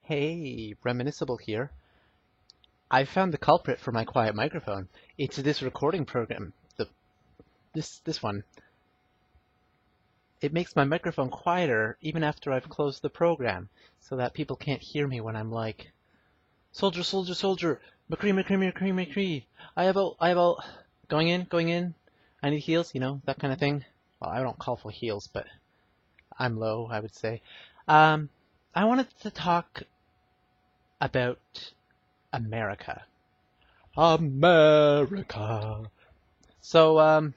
Hey, Reminiscible here. I found the culprit for my quiet microphone. It's this recording program. This one. It makes my microphone quieter even after I've closed the program, so that people can't hear me when I'm like, soldier, soldier, soldier, McCree, McCree, McCree, McCree. I have all. Going in, going in. I need heals, that kind of thing. Well, I don't call for heals, but I'm low, I would say. I wanted to talk about America. America. So,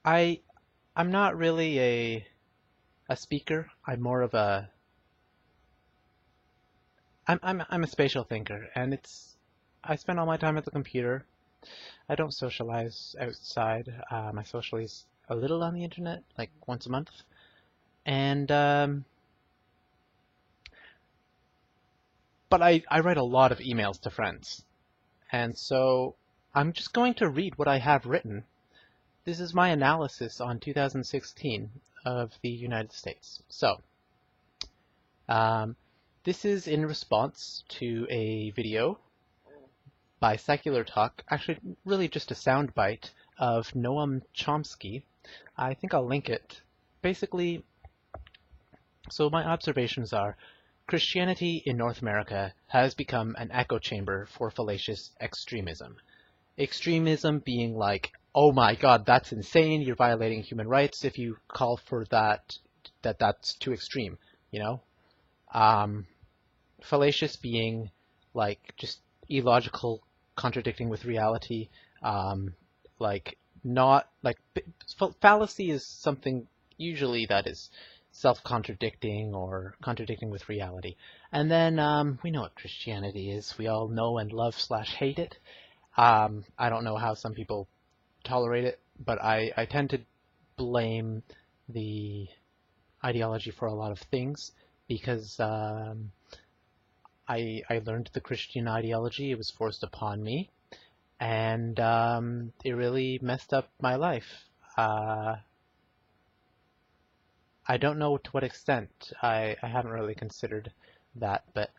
I I'm not really a speaker. I'm more of a I'm a spatial thinker, and I spend all my time at the computer. I don't socialize outside. I socialize a little on the internet, like once a month, and but I write a lot of emails to friends, and so I'm just going to read what I have written. This is my analysis on 2016 of the United States. So, um, this is in response to a video by Secular Talk, actually really just a soundbite of Noam Chomsky. I think I'll link it. Basically, so my observations are, Christianity in North America has become an echo chamber for fallacious extremism. Extremism being like, oh my god, that's insane, you're violating human rights if you call for that's too extreme, you know? Fallacious being like just illogical, contradicting with reality, like not like fallacy is something usually that is self-contradicting or contradicting with reality. And then we know what Christianity is. We all know and love slash hate it. I don't know how some people tolerate it, but I tend to blame the ideology for a lot of things because I learned the Christian ideology. It was forced upon me, and it really messed up my life. I don't know to what extent. I haven't really considered that, but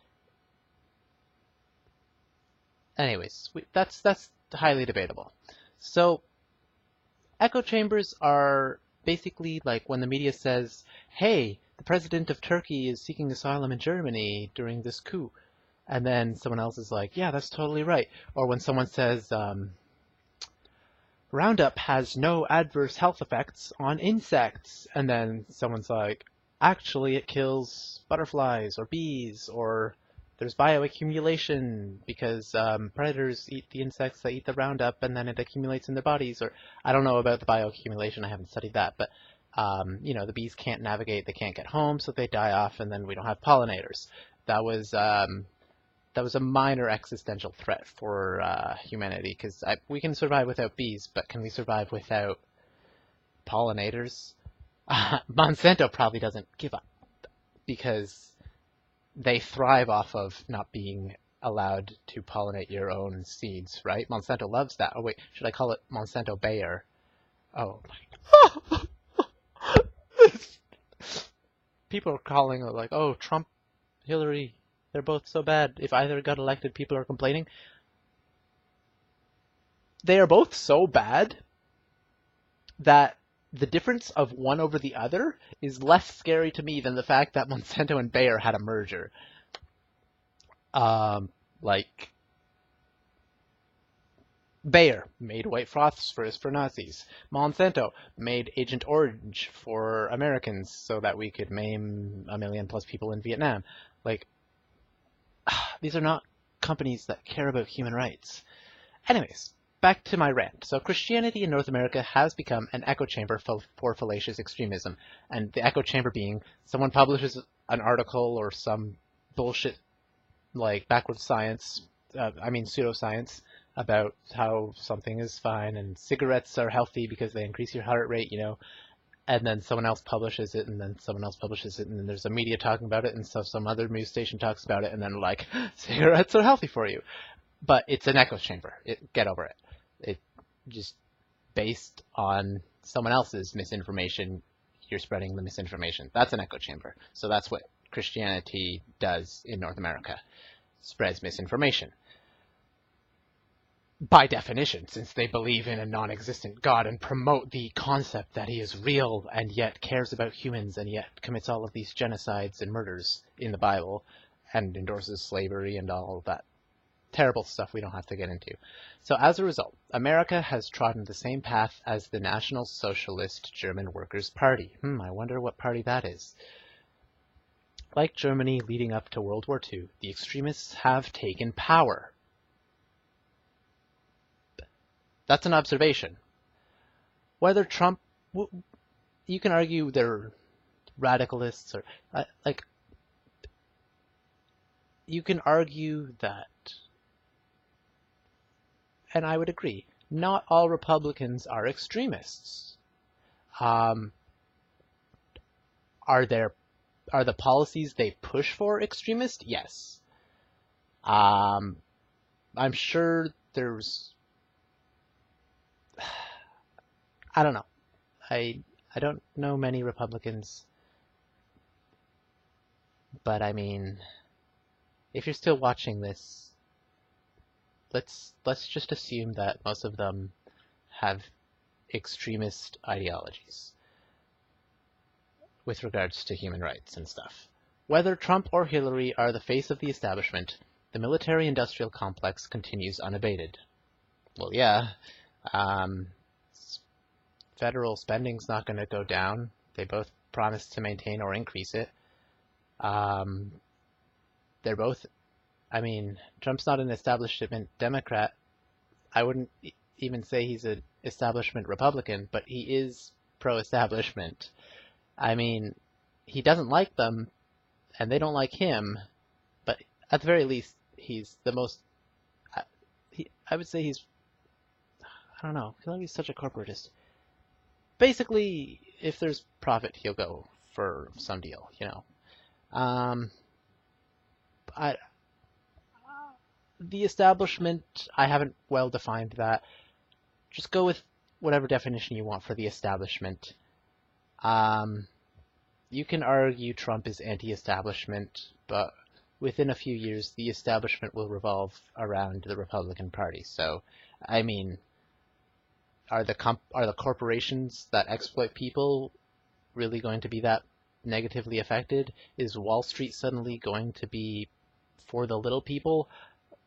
anyways, that's highly debatable. So echo chambers are basically like when the media says, "Hey, the president of Turkey is seeking asylum in Germany during this coup," and then someone else is like, "Yeah, that's totally right." Or when someone says, Roundup has no adverse health effects on insects, and then someone's like, actually it kills butterflies or bees, or there's bioaccumulation because predators eat the insects that eat the Roundup and then it accumulates in their bodies, or I don't know about the bioaccumulation, I haven't studied that, but the bees can't navigate, they can't get home, so they die off, and then we don't have pollinators. That was a minor existential threat for humanity, because we can survive without bees, but can we survive without pollinators? Monsanto probably doesn't give up, because they thrive off of not being allowed to pollinate your own seeds, right? Monsanto loves that. Oh wait, should I call it Monsanto Bayer? Oh my. People are calling it like, oh, Trump, Hillary, they're both so bad. If either got elected, people are complaining. They are both so bad that the difference of one over the other is less scary to me than the fact that Monsanto and Bayer had a merger. Like, Bayer made white phosphorus for Nazis. Monsanto made Agent Orange for Americans so that we could maim 1 million plus people in Vietnam. Like, these are not companies that care about human rights. Anyways, back to my rant. So Christianity in North America has become an echo chamber for fallacious extremism. And the echo chamber being someone publishes an article or some bullshit like backwards science, pseudoscience, about how something is fine and cigarettes are healthy because they increase your heart rate, and then someone else publishes it, and then someone else publishes it, and then there's a media talking about it, and so some other news station talks about it, and then like, cigarettes are healthy for you. But it's an echo chamber. Get over it. It just based on someone else's misinformation, you're spreading the misinformation. That's an echo chamber. So that's what Christianity does in North America. Spreads misinformation. By definition, since they believe in a non-existent God and promote the concept that he is real and yet cares about humans and yet commits all of these genocides and murders in the Bible and endorses slavery and all of that terrible stuff we don't have to get into. So as a result, America has trodden the same path as the National Socialist German Workers' Party. I wonder what party that is. Like Germany leading up to World War II, the extremists have taken power. That's an observation. Whether Trump, you can argue they're radicalists or you can argue that, and I would agree, not all Republicans are extremists. Are the policies they push for extremist? Yes. I'm sure there's, I don't know. I don't know many Republicans, but I mean, if you're still watching this, let's just assume that most of them have extremist ideologies with regards to human rights and stuff. Whether Trump or Hillary are the face of the establishment, the military-industrial complex continues unabated. Well, yeah. Federal spending's not going to go down. They both promised to maintain or increase it. They're both, I mean, Trump's not an establishment Democrat. I wouldn't even say he's an establishment Republican, but he is pro-establishment. I mean, he doesn't like them, and they don't like him, but at the very least, he's the most, I would say he's, I don't know, I feel like he's such a corporatist. Basically, if there's profit, he'll go for some deal, you know. The establishment, I haven't well defined that. Just go with whatever definition you want for the establishment. You can argue Trump is anti-establishment, but within a few years, the establishment will revolve around the Republican Party. So, I mean, are the corporations that exploit people really going to be that negatively affected? Is Wall Street suddenly going to be for the little people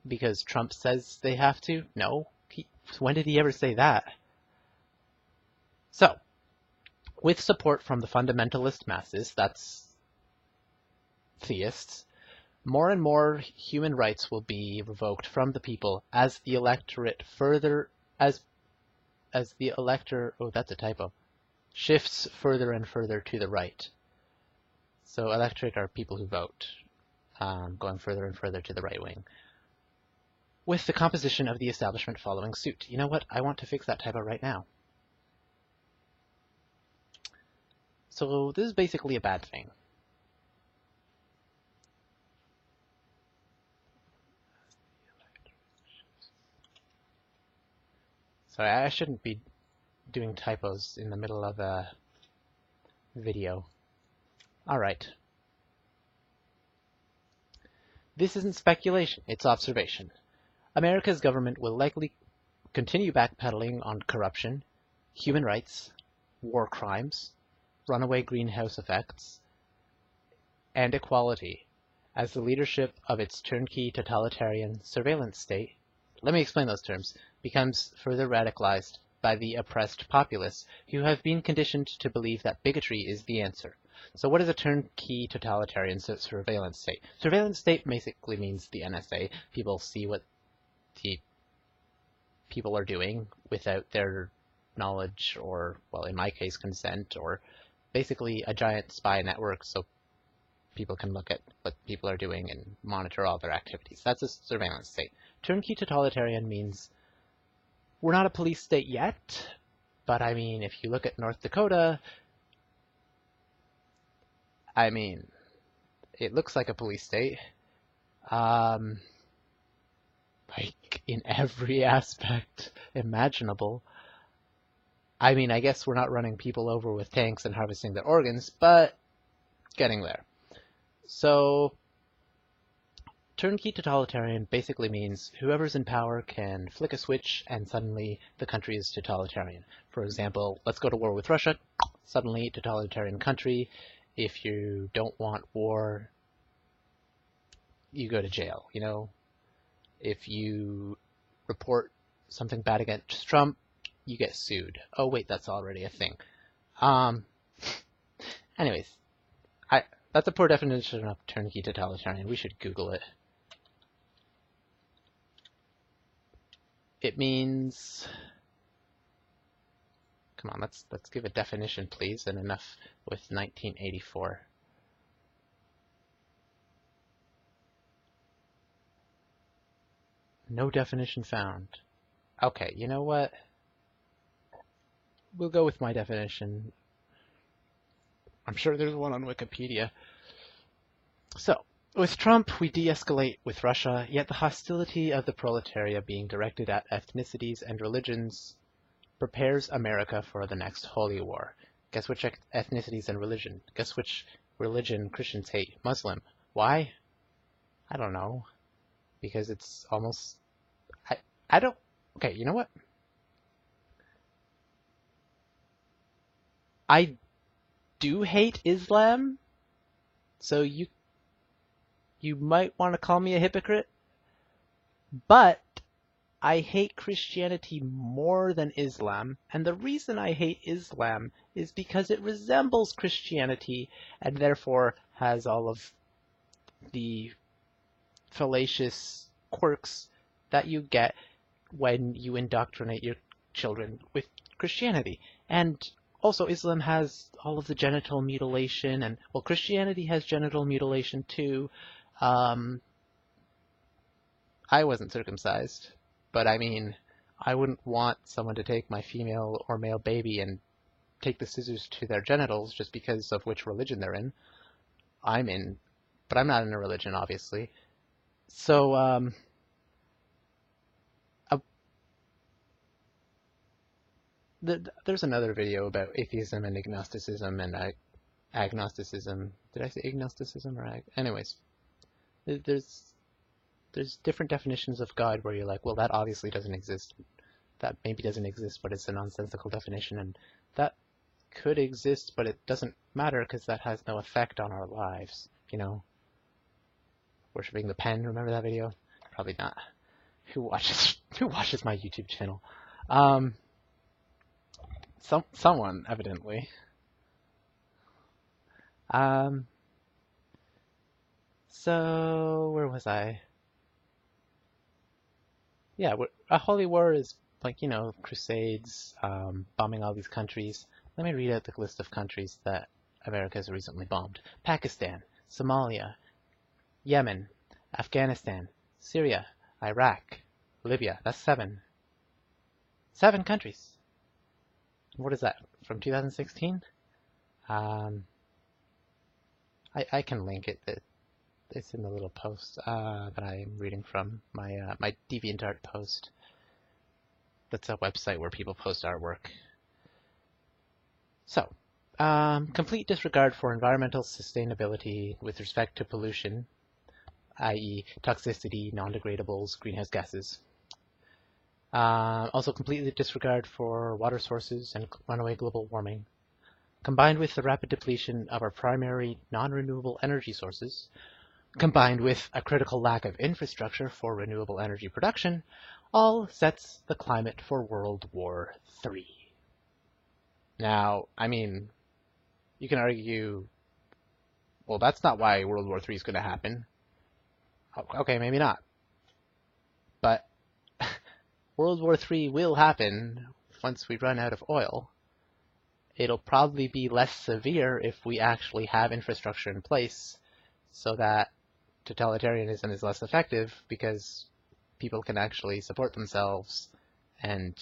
because Trump says they have to? No. When did he ever say that? So, with support from the fundamentalist masses, that's theists, more and more human rights will be revoked from the people as the electorate shifts further and further to the right. So electorate are people who vote, going further and further to the right wing, with the composition of the establishment following suit. You know what? I want to fix that typo right now. So this is basically a bad thing. Sorry, I shouldn't be doing typos in the middle of a video. Alright. This isn't speculation, it's observation. America's government will likely continue backpedaling on corruption, human rights, war crimes, runaway greenhouse effects, and equality as the leadership of its turnkey totalitarian surveillance state, let me explain those terms, becomes further radicalized by the oppressed populace who have been conditioned to believe that bigotry is the answer. So what is a turnkey totalitarian surveillance state? Surveillance state basically means the NSA. People see what the people are doing without their knowledge or, well, in my case, consent, or basically a giant spy network so people can look at what people are doing and monitor all their activities. That's a surveillance state. Turnkey totalitarian means we're not a police state yet, but I mean, if you look at North Dakota, I mean, it looks like a police state. Like, in every aspect imaginable. I mean, I guess we're not running people over with tanks and harvesting their organs, but getting there. So, turnkey totalitarian basically means whoever's in power can flick a switch and suddenly the country is totalitarian. For example, let's go to war with Russia, suddenly totalitarian country. If you don't want war, you go to jail, you know? If you report something bad against Trump, you get sued. Oh wait, that's already a thing. Anyways, that's a poor definition of turnkey totalitarian. We should Google it. It means, come on, let's give a definition, please, and enough with 1984. No definition found. Okay, you know what? We'll go with my definition. I'm sure there's one on Wikipedia. So, with Trump, we de-escalate with Russia, yet the hostility of the proletariat being directed at ethnicities and religions prepares America for the next holy war. Guess which ethnicities and religion? Guess which religion Christians hate? Muslim. Why? I don't know. Because it's almost... I don't... Okay, you know what? I do hate Islam, so you might want to call me a hypocrite, but I hate Christianity more than Islam, and the reason I hate Islam is because it resembles Christianity and therefore has all of the fallacious quirks that you get when you indoctrinate your children with Christianity. And also, Islam has all of the genital mutilation, and, well, Christianity has genital mutilation too. I wasn't circumcised, but I mean, I wouldn't want someone to take my female or male baby and take the scissors to their genitals just because of which religion they're in. I'm in, but I'm not in a religion, obviously. So, there's another video about atheism and agnosticism and agnosticism. Did I say agnosticism or anyways, there's different definitions of God where you're like, well, that obviously doesn't exist. That maybe doesn't exist, but it's a nonsensical definition, and that could exist, but it doesn't matter because that has no effect on our lives. You know, worshipping the pen. Remember that video? Probably not. Who watches my YouTube channel? Someone, evidently. So, where was I? Yeah, a holy war is like, you know, crusades, bombing all these countries. Let me read out the list of countries that America has recently bombed. Pakistan, Somalia, Yemen, Afghanistan, Syria, Iraq, Libya. That's 7. 7 countries. What is that, from 2016? I can link it. It's in the little post that I'm reading from, my DeviantArt post. That's a website where people post artwork. So, complete disregard for environmental sustainability with respect to pollution, i.e. toxicity, non-degradables, greenhouse gases. Also completely disregard for water sources and runaway global warming. Combined with the rapid depletion of our primary non-renewable energy sources, combined with a critical lack of infrastructure for renewable energy production, all sets the climate for World War III. Now, I mean, you can argue, well, that's not why World War III is going to happen. Okay, maybe not. But World War III will happen once we run out of oil. It'll probably be less severe if we actually have infrastructure in place so that totalitarianism is less effective because people can actually support themselves and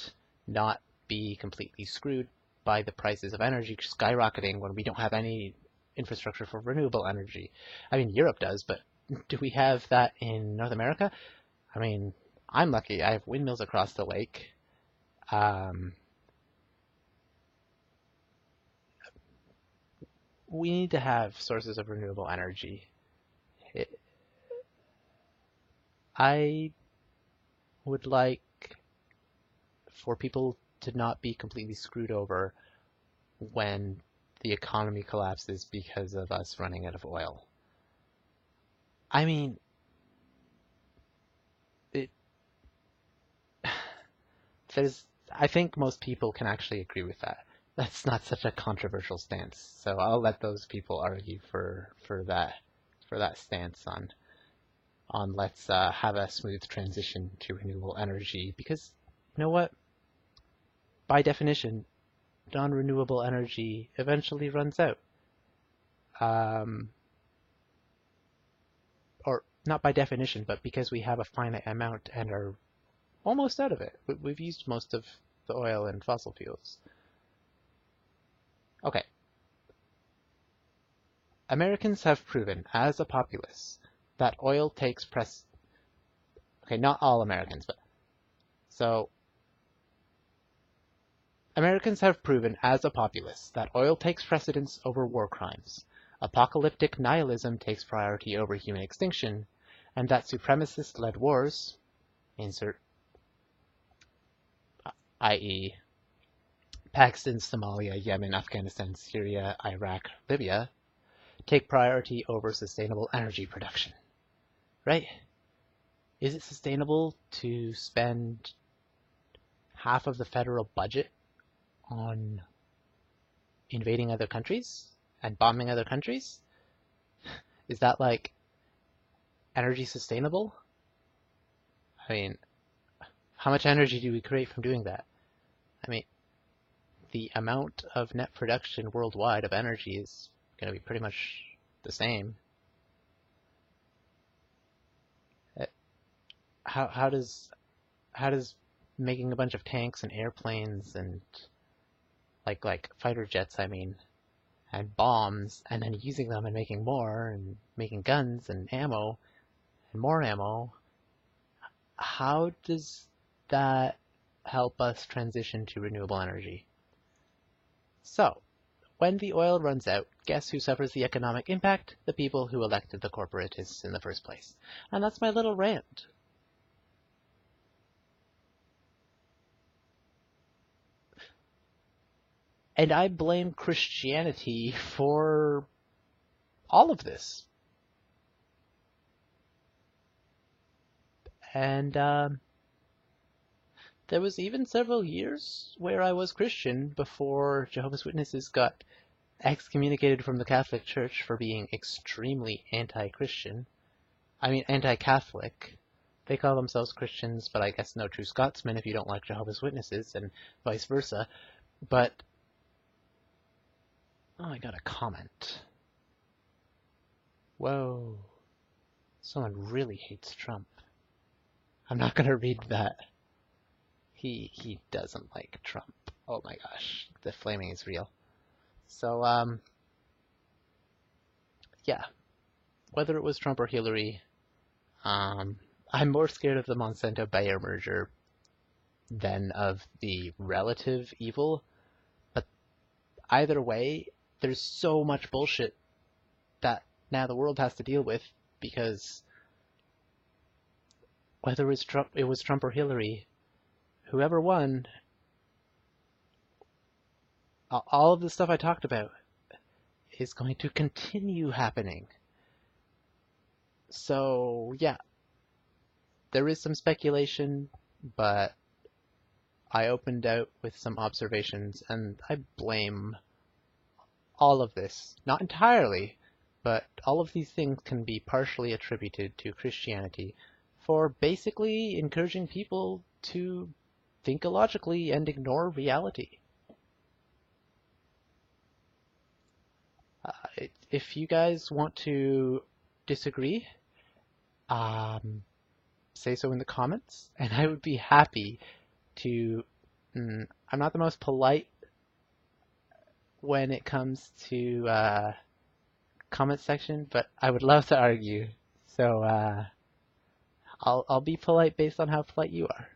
not be completely screwed by the prices of energy skyrocketing when we don't have any infrastructure for renewable energy. I mean, Europe does, but do we have that in North America? I mean, I'm lucky. I have windmills across the lake. we need to have sources of renewable energy. It, I would like for people to not be completely screwed over when the economy collapses because of us running out of oil. I mean, it, I think most people can actually agree with that. That's not such a controversial stance. So I'll let those people argue for that stance on let's have a smooth transition to renewable energy, because you know what? By definition, non-renewable energy eventually runs out. Or not by definition, but because we have a finite amount and are almost out of it. We've used most of the oil and fossil fuels. Okay. Americans have proven as a populace that oil takes okay, not all Americans, but so Americans have proven as a populace that oil takes precedence over war crimes, apocalyptic nihilism takes priority over human extinction, and that supremacist-led wars, insert, i.e. Pakistan, Somalia, Yemen, Afghanistan, Syria, Iraq, Libya, take priority over sustainable energy production. Right? Is it sustainable to spend half of the federal budget on invading other countries and bombing other countries? Is that like energy sustainable? I mean, how much energy do we create from doing that? I mean, the amount of net production worldwide of energy is going to be pretty much the same. How does making a bunch of tanks and airplanes and like fighter jets, I mean, and bombs, and then using them and making more and making guns and ammo and more ammo, how does that help us transition to renewable energy? So, when the oil runs out, guess who suffers the economic impact? The people who elected the corporatists in the first place. And that's my little rant. And I blame Christianity for all of this. And there was even several years where I was Christian before Jehovah's Witnesses got excommunicated from the Catholic Church for being extremely anti-Christian. I mean, anti-Catholic. They call themselves Christians, but I guess no true Scotsman if you don't like Jehovah's Witnesses, and vice versa. But oh, I got a comment. Whoa. Someone really hates Trump. I'm not going to read that. He doesn't like Trump. Oh my gosh. The flaming is real. So, yeah. Whether it was Trump or Hillary, I'm more scared of the Monsanto-Bayer merger than of the relative evil. But either way, there's so much bullshit that now the world has to deal with, because whether it was Trump or Hillary, whoever won, all of the stuff I talked about is going to continue happening. So, yeah, there is some speculation, but I opened out with some observations, and I blame all of this, not entirely, but all of these things can be partially attributed to Christianity for basically encouraging people to think illogically and ignore reality. If you guys want to disagree, say so in the comments, and I would be happy to. I'm not the most polite when it comes to comment section, but I would love to argue. So I'll be polite based on how polite you are.